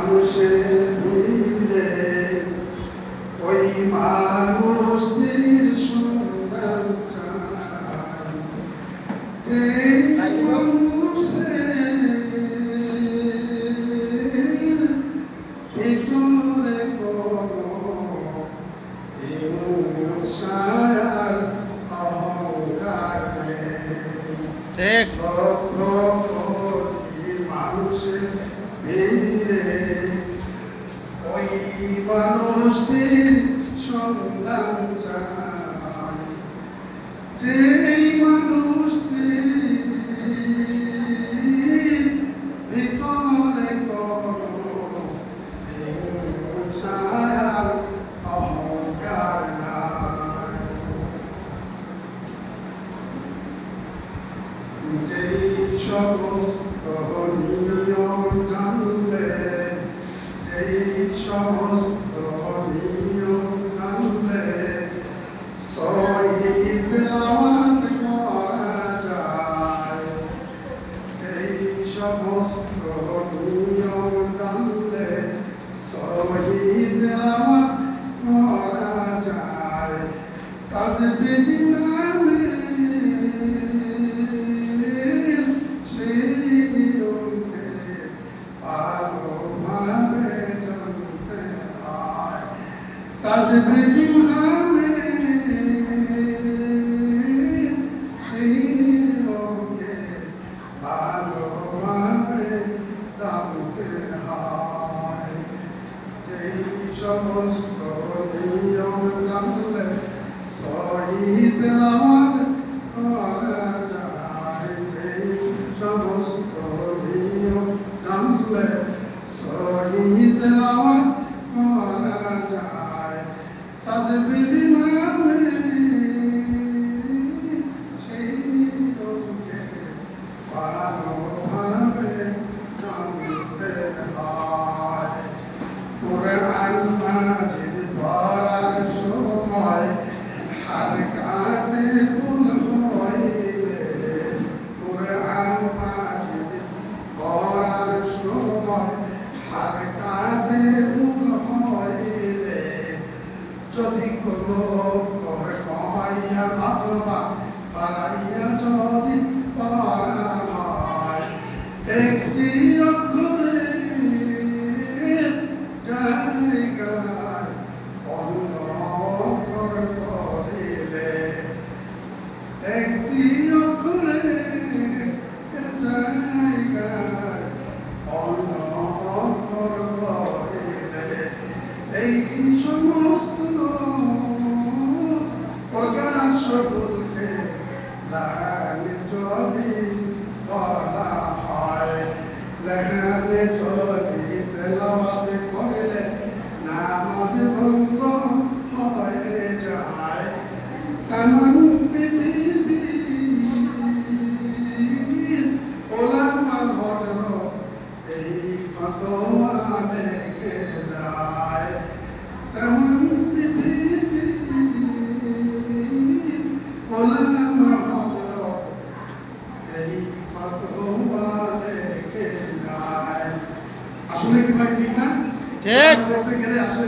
মানুষের ভিড়ে ওই মানুষটির সন্ধান চাই, যেই মানুষের ভিতরে কোনো হিংসার অহংকার নেই। ঠিক মানুষের ভিড়ে ওই মানুষটির সন্ধান চাই, যেই মানুষটির ভিতরে কোনো হিংসার অহংকার নাই। যেই সমস্ত নিয়ম জানলে, যেই সমস্ত নিয়ম জানলে শহীদ নামাজ পড়া যায়, যেই সমস্ত নিয়ম জানলে শহীদ নামাজ পড়া যায়, তাজবীদ নামে তাজবীদ নামে সেই নিয়মকে ভালোভাবে জানতে হয়। যেই সমস্ত নিয়ম জানলে শহীদ নামাজ পড়া যায়, যেই সমস্ত নিয়ম জানলে শহীদ নামাজ পড়া যায়, তাজবীদ নামে সেই নিয়মকে ভালোভাবে জানতে হয়। কোরআন মাজিদ পড়ার সময় হারকাতে ভুল হইলে, কোরআন মাজিদ পড়ার সময় হারকাতে ভুল হইলে, যদি কোনো কমাইয়া অথবা বাড়াইয়া যদি পড়া হয়, একটি অক্ষরে জায়গায় অন্য অক্ষর করিলে, একটি অক্ষরে জায়গায় অন্য অক্ষর করিলে, এই সমস্ত প্রকাশ বলতে লেখানে যদি বলা হয়, লেখানে যদি তেলাওয়াত করলে নামাজ ভঙ্গ হয়ে যায়, এমন পৃথিবীর ওলামা হযরত এই ফতোয়া লেখে যায়, তেমন পৃথিবীর ওলামা হযরত এই ফতোয়া লেখে যায়। আসলে কি ভাই ঠিক না? ঠিক বলতে গেলে আসলে